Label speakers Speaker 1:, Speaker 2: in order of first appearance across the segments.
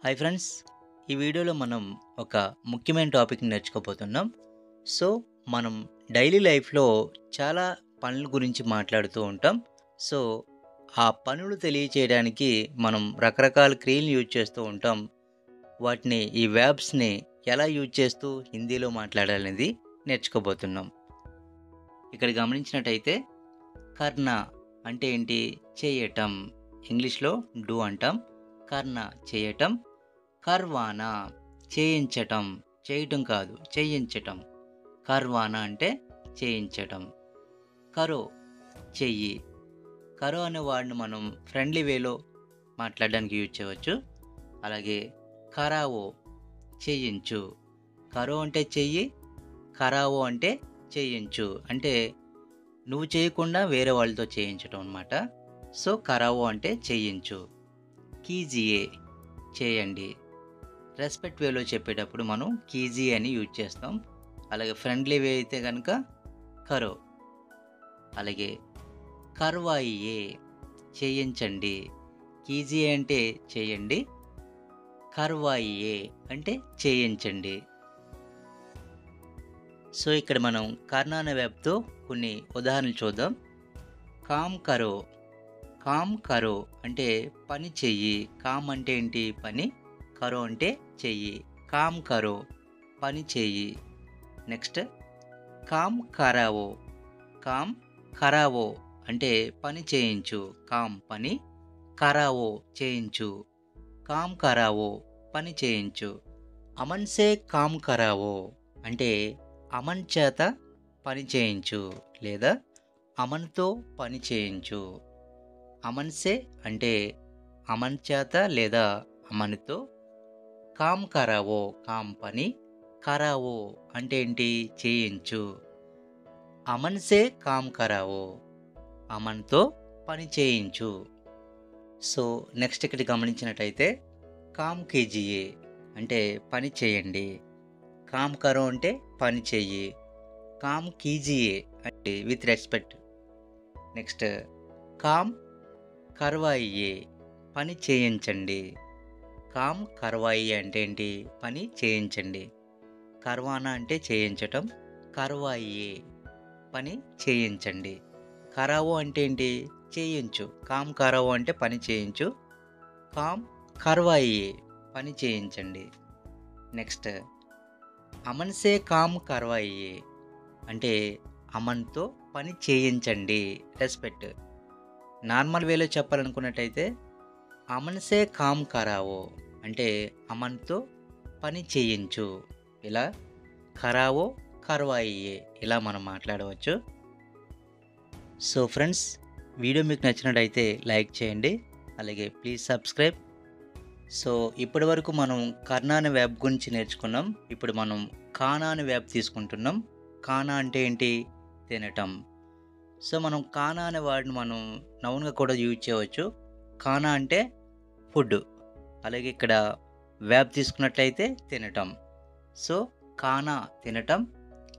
Speaker 1: Hi friends, ఈ వీడియోలో మనం ఒక ముఖ్యమైన టాపిక్ని నేర్చుకోబోతున్నాం. సో, మనం డైలీ లైఫ్‌లో చాలా పనుల గురించి మాట్లాడుతూ ఉంటాం. సో, ఆ పనులు తెలియచేయడానికి మనం రకరకాల క్రియలు యూజ్ చేస్తూ ఉంటాం. వాటిని ఈ వెర్బ్స్‌ని ఎలా యూజ్ చేస్తూ హిందీలో మాట్లాడాలనేది నేర్చుకోబోతున్నాం. ఇక్కడ గమనించినట్టయితే కర్ణ అంటే ఏంటి? చేయటం. ఇంగ్లీష్‌లో డూ అంటాం. కర్ణ చేయటం. కర్వానా చేయించటం. చేయటం కాదు, చేయించటం. కర్వానా అంటే చేయించటం. కరో చెయ్యి. కరో అనే వర్డ్‌ని మనం ఫ్రెండ్లీ వేలో మాట్లాడడానికి యూజ్ చేయవచ్చు. అలాగే కరావో చేయించు. కరో అంటే చెయ్యి, కరావో అంటే చేయించు. అంటే నువ్వు చేయకుండా వేరే వాళ్ళతో చేయించటం అన్నమాట. సో, కరావో అంటే చేయించు. కీజియే చేయండి. రెస్పెక్ట్ వేలో చెప్పేటప్పుడు మనం కీజీ అని యూజ్ చేస్తాం. అలాగే ఫ్రెండ్లీ వే అయితే కనుక కరో. అలాగే కర్వాయియే చేయించండి. కీజీ అంటే చేయండి. కర్వాయియే అంటే చేయించండి. సో, ఇక్కడ మనం కర్ణ అనే వెబ్‌తో కొన్ని ఉదాహరణలు చూద్దాం. కామ్ కరో. కామ్ కరో అంటే పని చెయ్యి. కామ్ అంటే ఏంటి? పని. కరో అంటే చెయ్యి. కామ్ కరో పని చెయ్యి. నెక్స్ట్ కామ్ కరావో. కామ్ కరావో అంటే పని చేయించు. కామ్ పని, కరావో చేయించు. కామ్ కరావో పని చేయించు. అమన్ సే కామ్ కరావో అంటే అమన్ చేత పని చేయించు లేదా అమన్‌తో పని చేయించు. అమన్ సే అంటే అమన్ చేత లేదా అమన్‌తో. కామ్ కరావో కామ్ పని, కరావో అంటే ఏంటి? చేయించు. అమన్ సే కామ్ కరావో అమన్‌తో పని చేయించు. సో, నెక్స్ట్ ఇక్కడ గమనించినట్టయితే కామ్ కీజియే అంటే పని చేయండి. కామ్ కరో అంటే పని చెయ్యి. కామ్ కీజియే అంటే విత్ రెస్పెక్ట్. నెక్స్ట్ కామ్ కర్వాయియే పని చేయించండి. కామ్ కర్వాయియే అంటే ఏంటి? పని చేయించండి. కర్వానా అంటే చేయించటం. కర్వాయియే పని చేయించండి. కరావో అంటే ఏంటి? చేయించు. కామ్ కరావో అంటే పని చేయించు. కామ్ కర్వాయియే పని చేయించండి. నెక్స్ట్ అమన్ సే కామ్ కర్వాయియే అంటే అమన్‌తో పని చేయించండి. రెస్పెక్ట్. నార్మల్ వేలో చెప్పాలనుకున్నట్టయితే అమన్ సే కామ్ కరావో అంటే అమన్‌తో పని చేయించు. ఇలా కరావో, కర్వాయియే ఇలా మనం మాట్లాడవచ్చు. సో ఫ్రెండ్స్, వీడియో మీకు నచ్చినట్టయితే లైక్ చేయండి. అలాగే ప్లీజ్ సబ్స్క్రైబ్. సో, ఇప్పటివరకు మనం కర్ణ అనే వెబ్ గురించి నేర్చుకున్నాం. ఇప్పుడు మనం ఖానా అనే వెబ్ తీసుకుంటున్నాం. ఖానా అంటే ఏంటి? తినటం. సో, మనం ఖానా అనే వర్డ్‌ని మనం నౌన్‌గా కూడా యూజ్ చేయవచ్చు. ఖానా అంటే ఫుడ్. అలాగే ఇక్కడ వెబ్ తీసుకున్నట్లయితే తినటం. సో, ఖానా తినటం,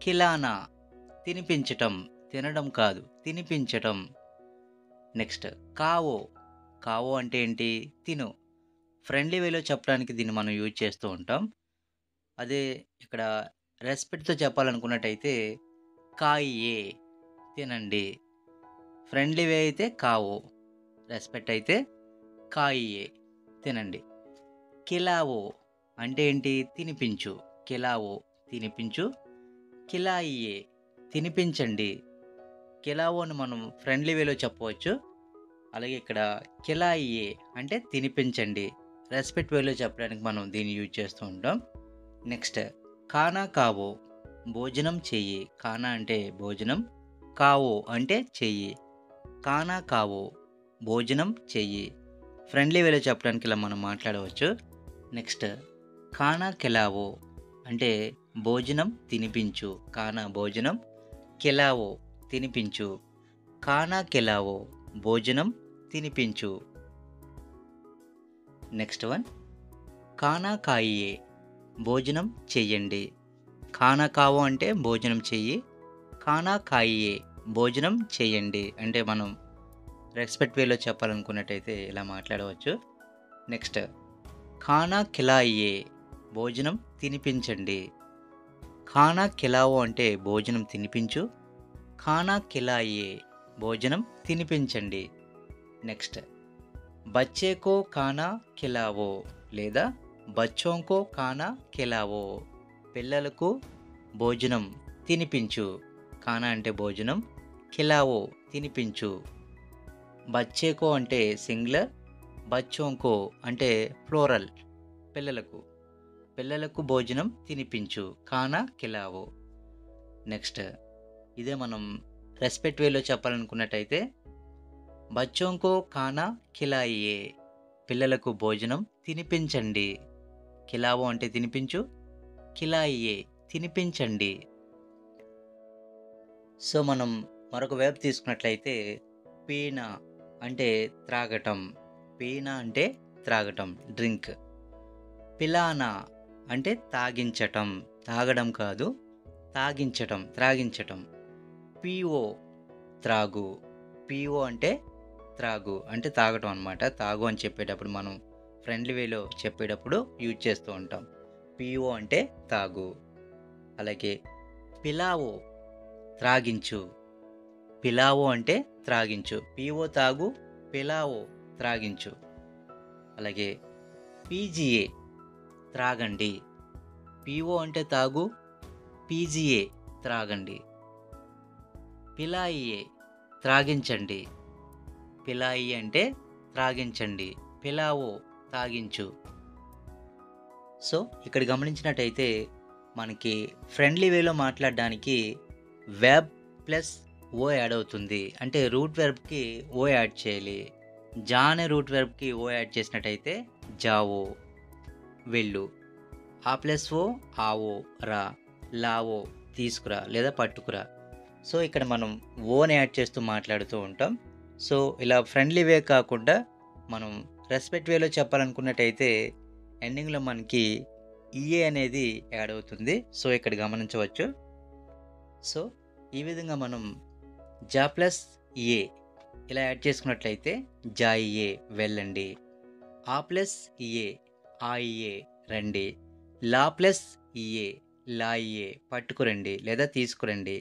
Speaker 1: ఖిలానా తినిపించటం. తినడం కాదు, తినిపించటం. నెక్స్ట్ కావో. కావో అంటే ఏంటి? తిను. ఫ్రెండ్లీ వేలో చెప్పడానికి దీన్ని మనం యూజ్ చేస్తూ ఉంటాం. అదే ఇక్కడ రెస్పెక్ట్‌తో చెప్పాలనుకున్నట్టయితే కాయియే తినండి. ఫ్రెండ్లీ వే అయితే కావో. రెస్పెక్ట్ అయితే కాయియే తినండి. కిలావో అంటే ఏంటి? తినిపించు. కిలావో తినిపించు. కిలాయియే తినిపించండి. కిలావోని మనం ఫ్రెండ్లీ వేలో చెప్పవచ్చు. అలాగే ఇక్కడ కిలాయియే అంటే తినిపించండి. రెస్పెక్ట్ వేలో చెప్పడానికి మనం దీన్ని యూజ్ చేస్తూ ఉంటాం. నెక్స్ట్ ఖానా కావో భోజనం చెయ్యి. ఖానా అంటే భోజనం. కావో అంటే చెయ్యి. ఖానా కావో భోజనం చెయ్యి. ఫ్రెండ్లీ వేలో చెప్పడానికి ఇలా మనం మాట్లాడవచ్చు. నెక్స్ట్ ఖానా కెలావో అంటే భోజనం తినిపించు. ఖానా భోజనం, కెలావో తినిపించు. ఖానా కెలావో భోజనం తినిపించు. నెక్స్ట్ వన్ ఖానా కాయియే భోజనం చెయ్యండి. ఖానా కావో అంటే భోజనం చెయ్యి. ఖానా కాయియే భోజనం చేయండి. అంటే మనం రెస్పెక్ట్ వేలో చెప్పాలనుకున్నట్టయితే ఇలా మాట్లాడవచ్చు. నెక్స్ట్ ఖానా ఖిలాయియే భోజనం తినిపించండి. ఖానా ఖిలావో అంటే భోజనం తినిపించు. ఖానా ఖిలాయియే భోజనం తినిపించండి. నెక్స్ట్ బచ్చే కో ఖానా ఖిలావో లేదా బచ్చోं को ఖానా ఖిలావో పిల్లలకు భోజనం తినిపించు. ఖానా అంటే భోజనం, ఖిలావో తినిపించు. బచ్చే కో అంటే సింగులర్, బచ్చోं को అంటే ప్లూరల్ పిల్లలకు. పిల్లలకు భోజనం తినిపించు, ఖానా ఖిలావో. నెక్స్ట్ ఇదే మనం రెస్పెక్ట్ వేలో చెప్పాలనుకున్నట్టయితే బచ్చోं को ఖానా ఖిలాయియే పిల్లలకు భోజనం తినిపించండి. ఖిలావో అంటే తినిపించు, ఖిలాయియే తినిపించండి. సో మనం మరొక వైపు తీసుకున్నట్లయితే పీనా అంటే త్రాగటం. పీనా అంటే త్రాగటం, డ్రింక్. పిలానా అంటే తాగించటం, తాగడం కాదు, తాగించటం, త్రాగించటం. పీఓ త్రాగు. పీఓ అంటే త్రాగు అంటే తాగటం అనమాట. తాగు అని చెప్పేటప్పుడు మనం ఫ్రెండ్లీ వేలో చెప్పేటప్పుడు యూజ్ చేస్తూ ఉంటాం. పీఓ అంటే తాగు. అలాగే పిలావో త్రాగించు. పిలావో అంటే త్రాగించు. పీఓ తాగు, పిలావో త్రాగించు. అలాగే పీజిఏ త్రాగండి. పీఓ అంటే తాగు, పీజిఏ త్రాగండి. పిలాయియే త్రాగించండి. పిలాయి అంటే త్రాగించండి. పిలావో తాగించు. సో ఇక్కడ గమనించినట్టయితే మనకి ఫ్రెండ్లీ వేలో మాట్లాడడానికి వెర్బ్ ప్లస్ ఓ యాడ్ అవుతుంది. అంటే రూట్ వెర్బ్కి ఓ యాడ్ చేయాలి. జా అనే రూట్ వెర్బ్కి ఓ యాడ్ చేసినట్టయితే జావో వెళ్ళు. ఆ ప్లస్ ఓ ఆవో రా, లావో తీసుకురా లేదా పట్టుకురా. సో ఇక్కడ మనం ఓని యాడ్ చేస్తూ మాట్లాడుతూ ఉంటాం. సో ఇలా ఫ్రెండ్లీ వే కాకుండా మనం రెస్పెక్ట్ వేలో చెప్పాలనుకున్నట్టయితే ఎండింగ్లో మనకి ఈఏ అనేది యాడ్ అవుతుంది. సో ఇక్కడ గమనించవచ్చు. సో ఈ విధంగా మనం జా ప్లస్ ఏ ఇలా యాడ్ చేసుకున్నట్లయితే జాయియే వెళ్ళండి. ఆ ప్లస్ ఇఏ ఆయియే రండి. లా ప్లస్ ఇఏ లాయియే పట్టుకురండి లేదా తీసుకురండి.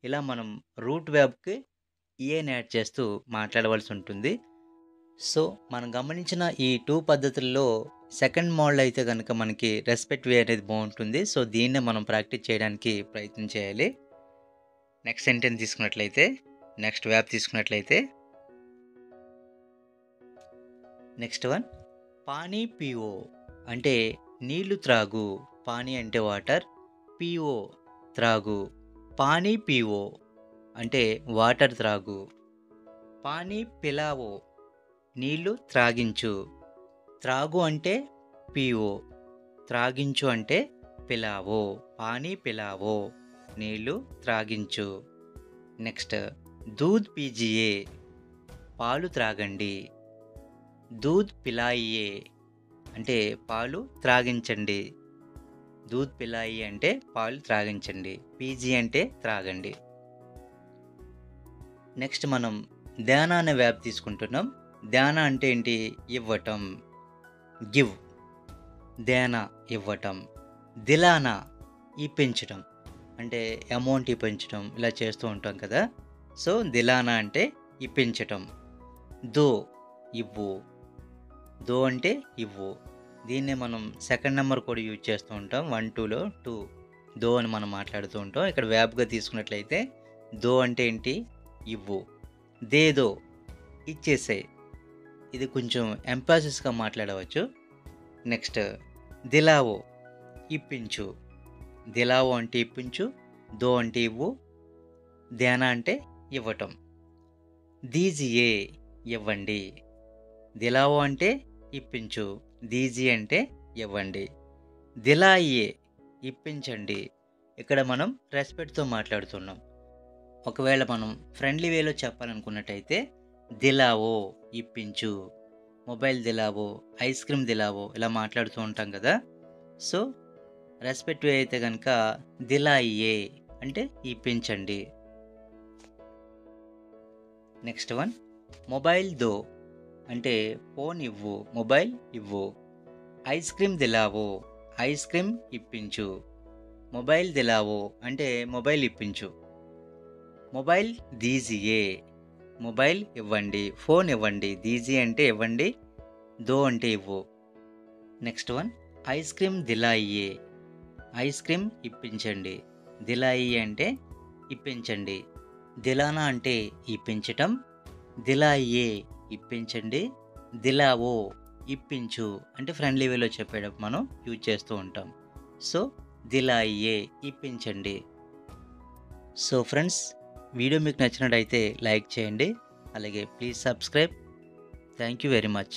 Speaker 1: ఇలా మనం రూట్ వెర్బ్కి ఈఏని యాడ్ చేస్తూ మాట్లాడవలసి ఉంటుంది. సో మనం గమనించిన ఈ 2 పద్ధతుల్లో సెకండ్ మోడల్ అయితే కనుక మనకి రెస్పెక్ట్ వే అనేది బాగుంటుంది. సో దీన్నే మనం ప్రాక్టీస్ చేయడానికి ప్రయత్నం చేయాలి. నెక్స్ట్ సెంటెన్స్ తీసుకున్నట్లయితే, నెక్స్ట్ వెర్బ్ తీసుకున్నట్లయితే నెక్స్ట్ వన్ పానీ పీఓ అంటే నీళ్లు త్రాగు. పానీ అంటే వాటర్, పీఓ త్రాగు. పానీ పీఓ అంటే వాటర్ త్రాగు. పానీ పిలావో నీళ్లు త్రాగించు. త్రాగు అంటే పీఓ, త్రాగించు అంటే పిలావో. పానీ పిలావో నీళ్లు త్రాగించు. నెక్స్ట్ దూద్ పీజియే పాలు త్రాగండి. దూద్ పిలాయియే అంటే పాలు త్రాగించండి. దూద్ పిలాయి అంటే పాలు త్రాగించండి. పీజీ అంటే త్రాగండి. నెక్స్ట్ మనం దానా అనే వెర్బ్ తీసుకుంటున్నాం. దానా అంటే ఏంటి? ఇవ్వటం, గివ్. దానా ఇవ్వటం. దిలానా ఇప్పించటం అంటే అమౌంట్ ఇప్పించటం ఇలా చేస్తూ ఉంటాం కదా. సో దిలానా అంటే ఇప్పించటం. దో ఇవ్వు. దో అంటే ఇవ్వు. దీన్నే మనం సెకండ్ నెంబర్ కూడా యూజ్ చేస్తూ ఉంటాం. 1 2లో 2 దో అని మనం మాట్లాడుతూ ఉంటాం. ఇక్కడ వెర్బ్గా తీసుకున్నట్లయితే దో అంటే ఏంటి? ఇవ్వు. దేదో ఇచ్చేసే. ఇది కొంచెం ఎంపాసిస్గా మాట్లాడవచ్చు. నెక్స్ట్ దిలావో ఇప్పించు. దిలావో అంటే ఇప్పించు. దో అంటే ఇవ్వు. దేనా అంటే ఇవ్వటం. దీజియే ఇవ్వండి. దిలావో అంటే ఇప్పించు. దీజీ అంటే ఇవ్వండి. దిలాయియే ఇప్పించండి. ఇక్కడ మనం రెస్పెక్ట్తో మాట్లాడుతున్నాం. ఒకవేళ మనం ఫ్రెండ్లీ వేలో చెప్పాలనుకున్నట్టయితే దిలావో ఇప్పించు, మొబైల్ దిలావో, ఐస్ క్రీమ్ దిలావో ఇలా మాట్లాడుతూ ఉంటాం కదా. సో రెస్పెక్ట్ వే అయితే కనుక దిలాయియే అంటే ఇప్పించండి. నెక్స్ట్ వన్ మొబైల్ దో అంటే ఫోన్ ఇవ్వు, మొబైల్ ఇవ్వు. ఐస్ క్రీమ్ దిలావో, ఐస్ క్రీమ్ ఇప్పించు. మొబైల్ దిలావో అంటే మొబైల్ ఇప్పించు. మొబైల్ దీజియే, మొబైల్ ఇవ్వండి, ఫోన్ ఇవ్వండి. దీజియే అంటే ఇవ్వండి, దో అంటే ఇవ్వు. నెక్స్ట్ వన్ ఐస్ క్రీమ్ దిలాయియే, ఐస్ క్రీమ్ ఇప్పించండి. దిలాయియే అంటే ఇప్పించండి. దిలానా అంటే ఇప్పించటం, దిలాయియే ఇప్పించండి, దిలావో ఇప్పించు అంటే ఫ్రెండ్లీ వేలో చెప్పేటప్పుడు మనం యూజ్ చేస్తూ ఉంటాం. సో దిలాయియే ఇప్పించండి. సో ఫ్రెండ్స్, వీడియో మీకు నచ్చినట్టయితే లైక్ చేయండి, అలాగే please subscribe. Thank you very much.